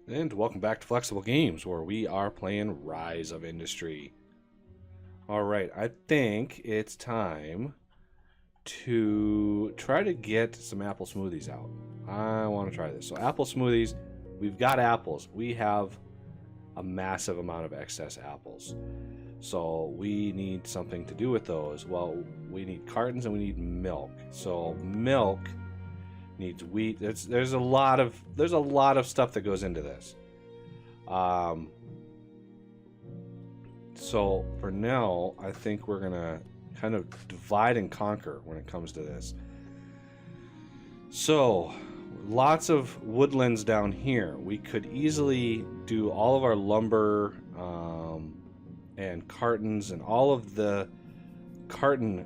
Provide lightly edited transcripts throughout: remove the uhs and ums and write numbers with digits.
And welcome back to Flexible Games, where we are playing Rise of Industry. Alright, I think it's time to try to get some apple smoothies out. I want to try this. So apple smoothies, we've got apples. We have a massive amount of excess apples. So we need something to do with those. Well, we need cartons and we need milk. So milk needs wheat. There's a lot of stuff that goes into this. So for now, I think we're gonna kind of divide and conquer when it comes to this. So lots of woodlands down here. We could easily do all of our lumber and cartons and all of the carton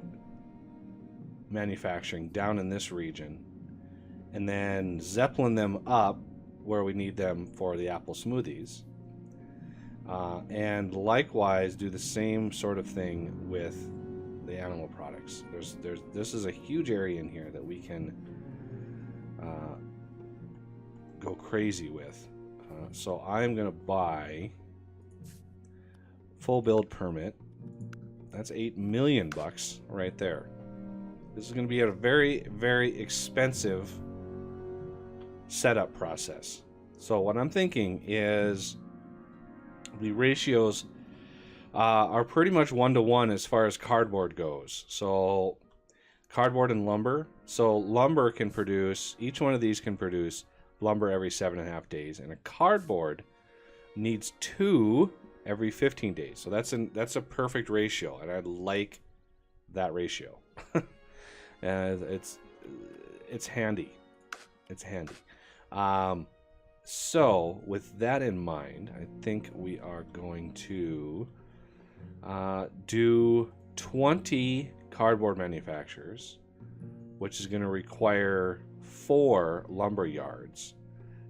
manufacturing down in this region, and then zeppelin them up where we need them for the apple smoothies, and likewise do the same sort of thing with the animal products. This is a huge area in here that we can go crazy with. So I'm gonna buy full build permit. That's 8 million bucks right there. This is going to be a very, very expensive setup process. So what I'm thinking is the ratios are pretty much 1-to-1 as far as cardboard goes. So cardboard and lumber. So lumber can produce, each one of these can produce lumber every 7.5 days, and a cardboard needs 2 every 15 days. So that's a perfect ratio, and I like that ratio. And it's handy. It's handy. So with that in mind, I think we are going to do 20 cardboard manufacturers, which is going to require 4 lumber yards,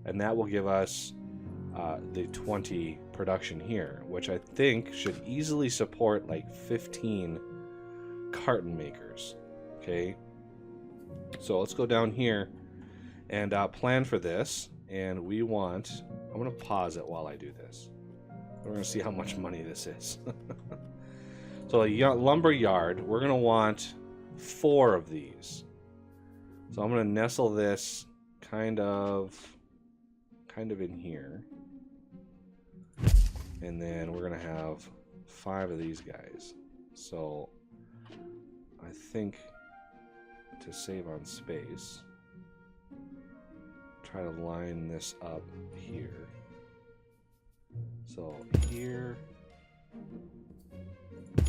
and that will give us the 20 production here, which I think should easily support like 15 carton makers. Okay, so let's go down here and plan for this. And we want, I'm going to pause it while I do this. We're going to see how much money this is. So a lumber yard, we're going to want 4 of these. So I'm going to nestle this kind of in here. And then we're going to have 5 of these guys. So I think to save on space, try to line this up here. So here,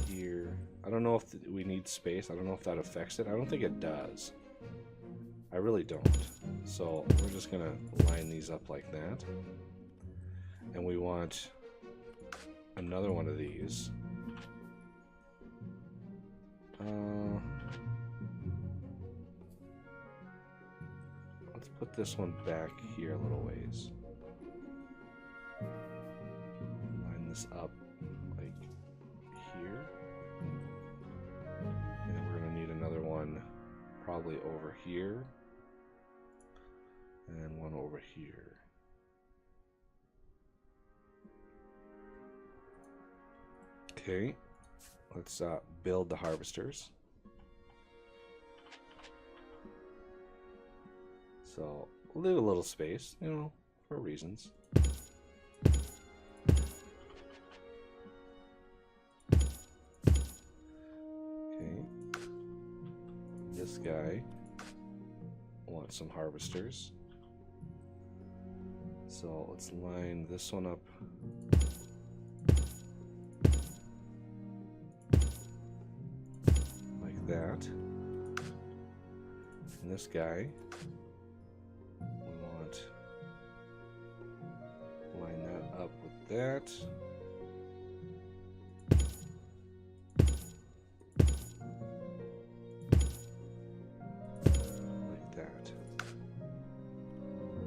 here. I don't know if we need space. I don't know if that affects it. I don't think it does. I really don't. So we're just going to line these up like that. And we want another one of these. Let's put this one back here a little ways. Line this up like here. And then we're going to need another one probably over here. And one over here. Okay, let's build the harvesters. So we'll leave a little space, you know, for reasons. Okay, this guy wants some harvesters. So let's line this one up like that. And this guy, we want to line that up with that. Like that.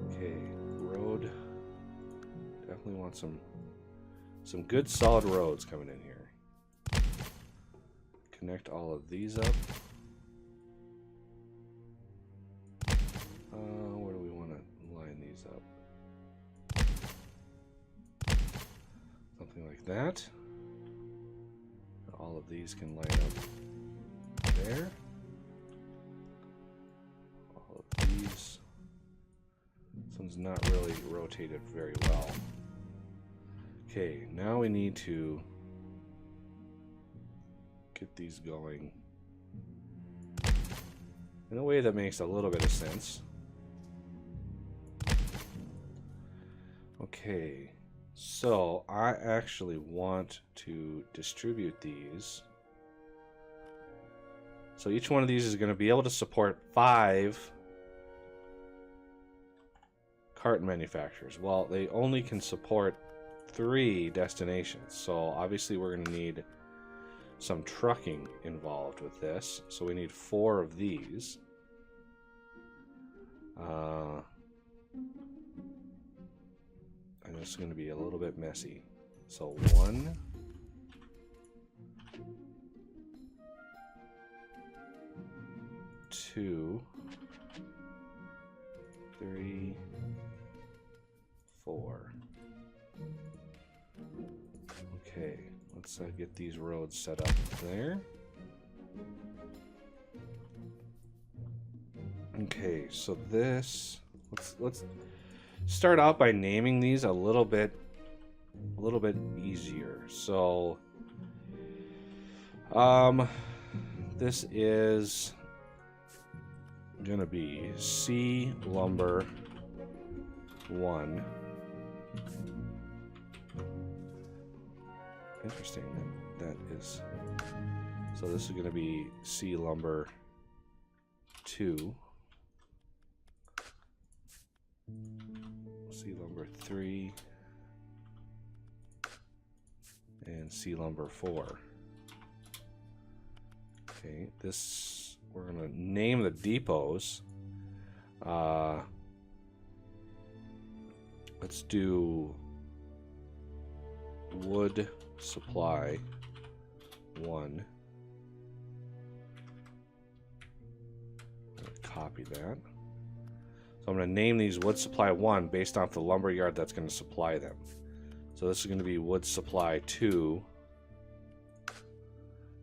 Okay, road. Definitely want some good solid roads coming in here. Connect all of these up. Where do we want to line these up? like that. All of these can line up there. All of these. This one's not really rotated very well. Okay, now we need to get these going in a way that makes a little bit of sense. Okay, so I actually want to distribute these. So each one of these is going to be able to support 5 carton manufacturers. Well, they only can support 3 destinations. So obviously we're going to need some trucking involved with this. So we need 4 of these. And it's going to be a little bit messy. So 1, 2, 3, 4. Okay, let's get these roads set up there. Okay, so this, let's start out by naming these a little bit easier. So this is gonna be C lumber 1. Interesting, that is, so this is gonna be C lumber 2, C lumber 3, and C lumber 4. Okay, this, we're gonna name the depots. Let's do wood supply 1. Copy that. So I'm going to name these wood supply 1 based off the lumber yard that's going to supply them. So this is going to be wood supply 2.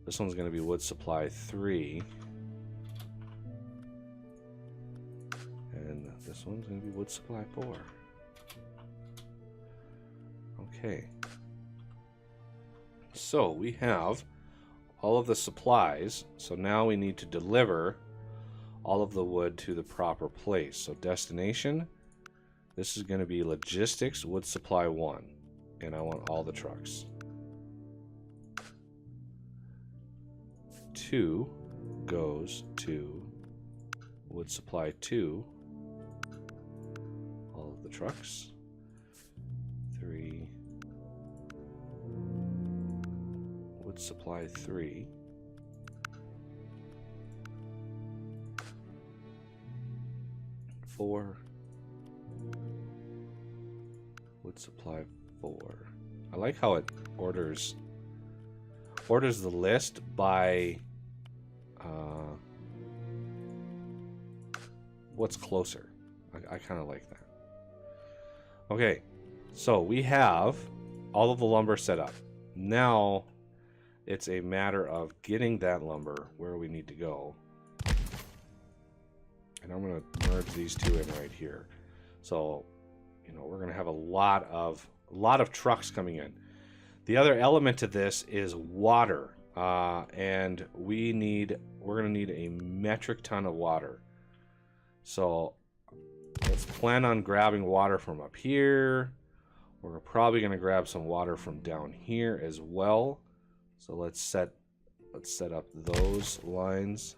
This one's going to be wood supply 3. And this one's going to be wood supply 4. Okay. So we have all of the supplies. So now we need to deliver all of the wood to the proper place. So destination, this is going to be logistics wood supply 1, and I want all the trucks. 2 goes to wood supply 2, all of the trucks. 3 wood supply 3. 4 wood supply 4. I like how it orders the list by what's closer. I kind of like that. Okay, so we have all of the lumber set up. Now it's a matter of getting that lumber where we need to go. And I'm going to merge these two in right here. So, you know, we're going to have a lot of trucks coming in. The other element to this is water, and we're going to need a metric ton of water. So let's plan on grabbing water from up here. We're probably going to grab some water from down here as well. So let's set up those lines.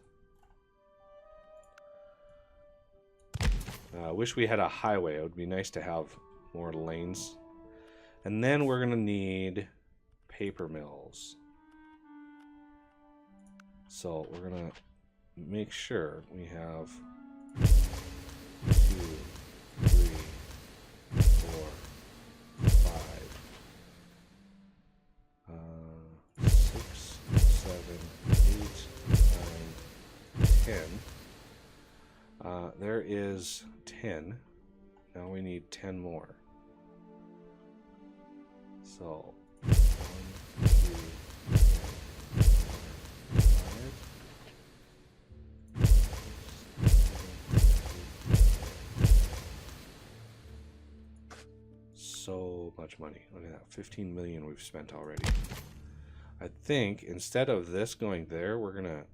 I wish we had a highway. It would be nice to have more lanes. And then we're going to need paper mills. So we're going to make sure we have 2, 3, 4, 5, 6, 7, 8, 9, 10. There is 10. Now we need 10 more. So So much money. Look at that, 15 million we've spent already. I think instead of this going there, we're gonna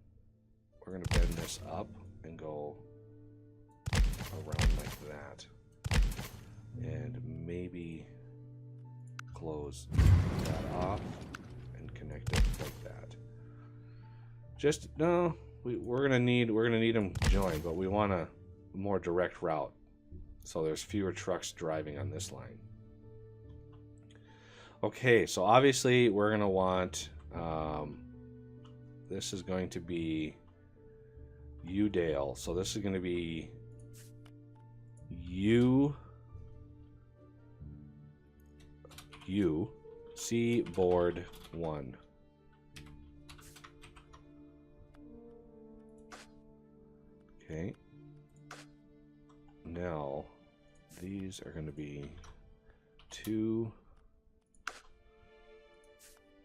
bend this up and go around like that, and maybe close that off and connect it like that. Just no, we're gonna need them joined, but we want a more direct route, so there's fewer trucks driving on this line. Okay, so obviously we're gonna want this is going to be Udale, so this is going to be Seaboard 1. Okay. Now these are going to be 2.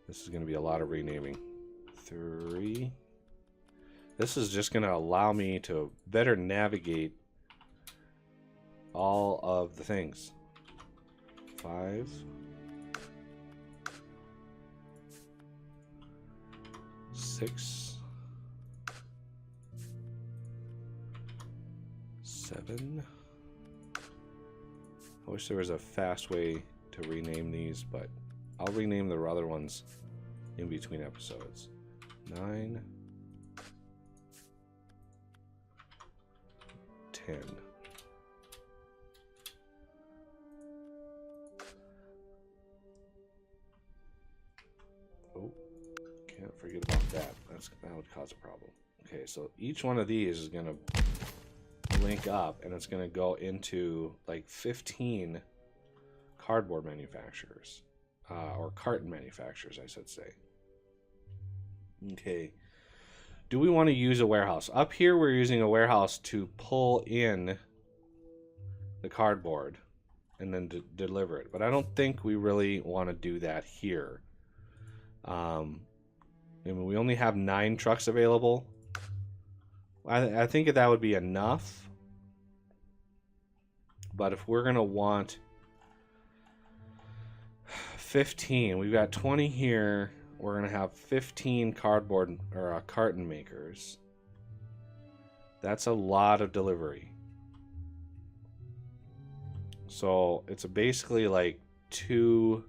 This is going to be a lot of renaming. 3. This is just going to allow me to better navigate all of the things. 5. 6. 7. I wish there was a fast way to rename these, but I'll rename the other ones in between episodes. 9. 10. Oh, can't forget about that. That would cause a problem. Okay, so each one of these is going to link up, and it's going to go into like 15 cardboard manufacturers. Or carton manufacturers, I should say. Okay. Do we want to use a warehouse? Up here, we're using a warehouse to pull in the cardboard and then deliver it. But I don't think we really want to do that here. I mean, we only have 9 trucks available. I think that would be enough. But if we're going to want 15, we've got 20 here. We're going to have 15 cardboard or carton makers. That's a lot of delivery. So it's basically like 2.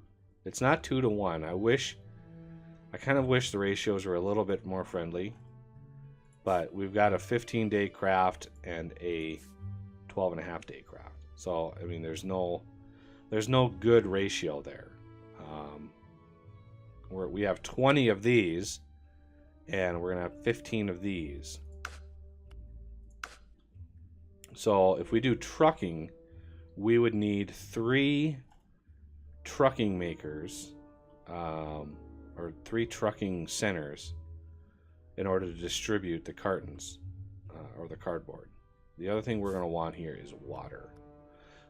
It's not 2 to 1. I kind of wish the ratios were a little bit more friendly. But we've got a 15-day craft and a 12.5-day craft. So I mean, there's no good ratio there. We have 20 of these, and we're going to have 15 of these. So if we do trucking, we would need 3 trucking makers, or 3 trucking centers, in order to distribute the cartons, or the cardboard. The other thing we're going to want here is water.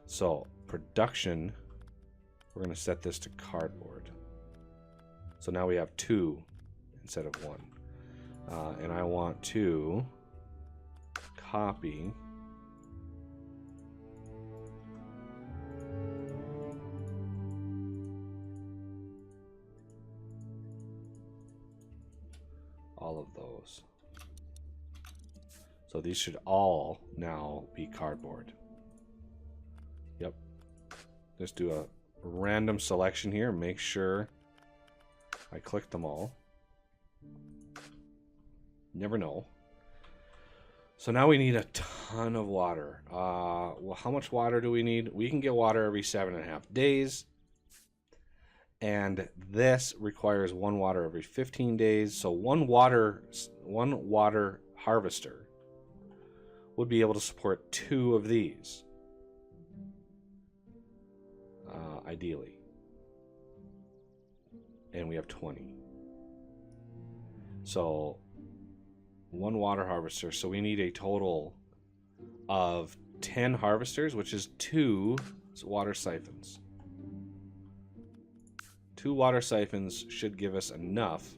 So production, we're going to set this to cardboard. So now we have 2 instead of 1. And I want to copy all of those. So these should all now be cardboard. Yep. Just do a random selection here. Make sure I clicked them all. Never know. So now we need a ton of water. Well, how much water do we need? We can get water every 7.5 days. And this requires 1 water every 15 days. So one water harvester would be able to support 2 of these. Ideally. And we have 20. So 1 water harvester. So we need a total of 10 harvesters, which is 2 water siphons. 2 water siphons should give us enough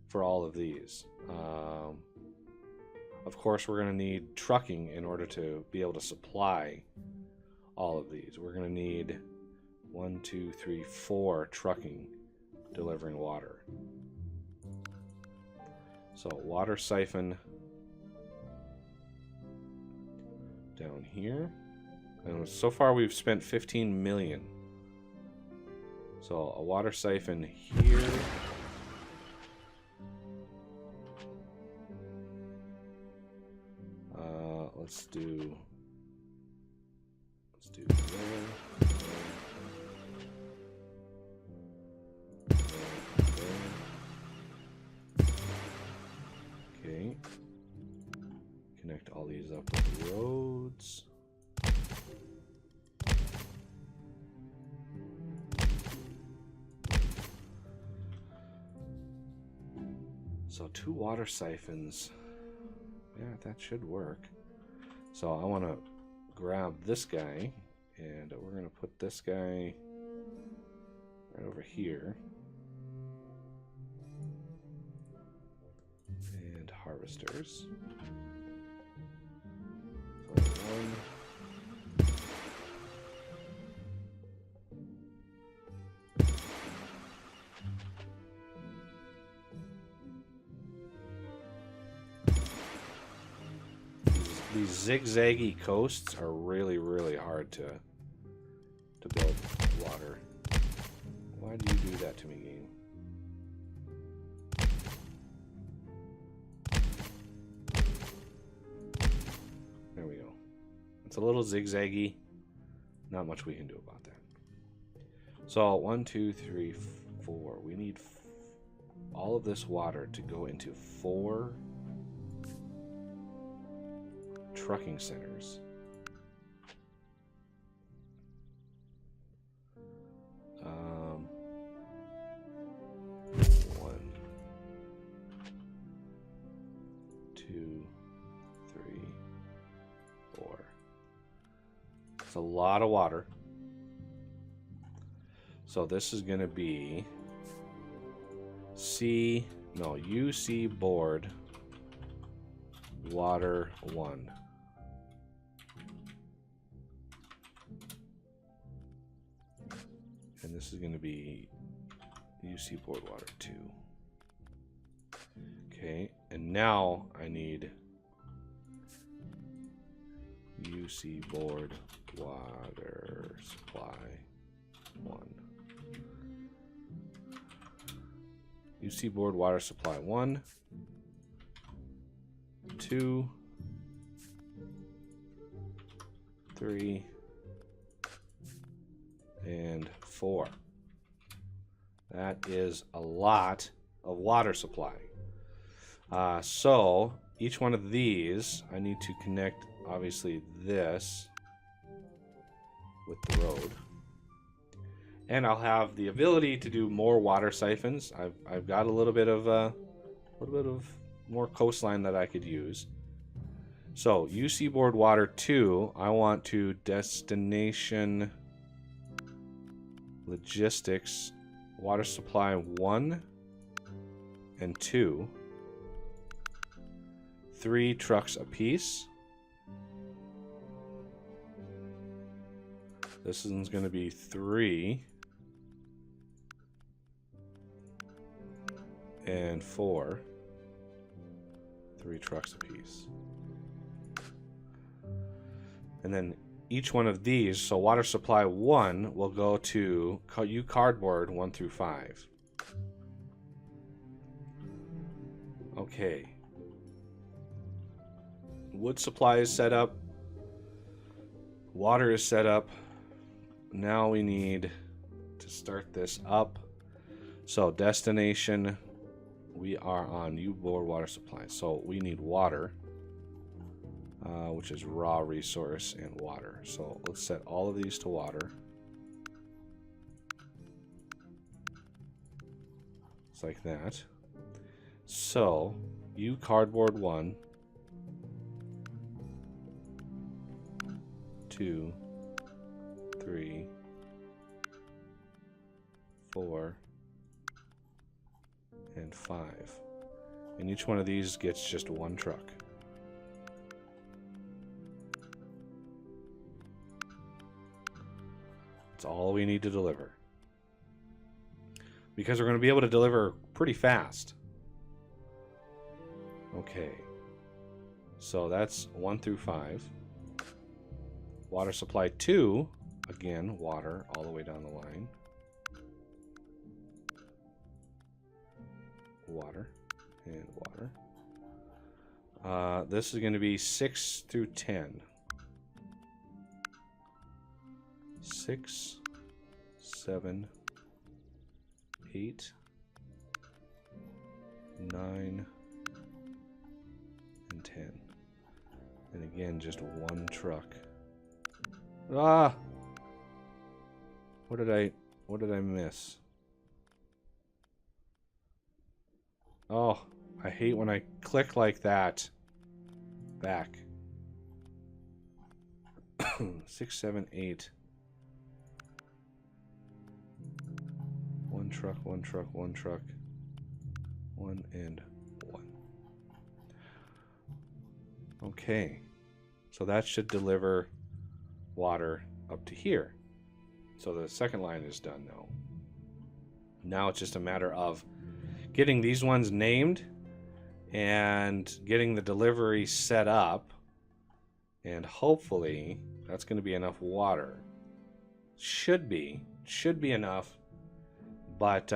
for all of these. Of course, we're going to need trucking in order to be able to supply all of these. We're going to need 1, 2, 3, 4 trucking delivering water. So water siphon down here. And so far we've spent 15 million. So a water siphon here. Let's do there. Okay. Connect all these up with roads. So 2 water siphons. Yeah, that should work. So I want to grab this guy, and we're going to put this guy right over here. And harvesters. So 1. These zigzaggy coasts are really, really hard to build water. Why do you do that to me, game? There we go. It's a little zigzaggy. Not much we can do about that. So 1, 2, 3, 4. We need all of this water to go into 4 trucking centers. 1, 2, 3, 4. It's a lot of water. So this is going to be UC board water 1. And this is going to be UC board water 2. Okay, and now I need UC board water supply 1. UC board water supply 1, 2, 3, and 4. That is a lot of water supply. So each one of these, I need to connect, obviously, this with the road. And I'll have the ability to do more water siphons. I've got a little bit of more coastline that I could use. So UC board water 2, I want to destination logistics water supply 1 and 2, 3 trucks apiece. This one's going to be 3 and 4, 3 trucks apiece. And then each one of these, so water supply 1 will go to cardboard 1 through 5. Okay. Wood supply is set up. Water is set up. Now we need to start this up. So destination, we are on U-board water supply. So we need water. Which is raw resource and water. So let's set all of these to water. It's like that. So, U cardboard 1, 2, 3, 4, and 5. And each one of these gets just one truck. That's all we need to deliver. Because we're going to be able to deliver pretty fast. Okay. So that's 1 through 5. Water supply 2. Again, water all the way down the line. Water and water. This is going to be 6 through 10. 6, 7, 8, 9, and 10. And again, just one truck. Ah! What did I miss? Oh, I hate when I click like that. Back. 6, 7, 8. One truck, one truck, one truck. 1 and 1. Okay. So that should deliver water up to here. So the second line is done now. Now it's just a matter of getting these ones named and getting the delivery set up, and hopefully that's going to be enough water. Should be enough, but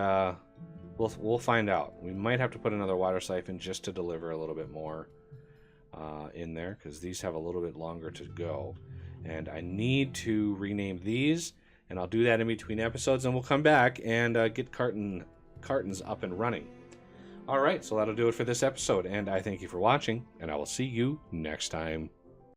we'll find out. We might have to put another water siphon just to deliver a little bit more in there, because these have a little bit longer to go, and I need to rename these, and I'll do that in between episodes, and we'll come back and get cartons up and running. All right, so that'll do it for this episode, and I thank you for watching, and I will see you next time.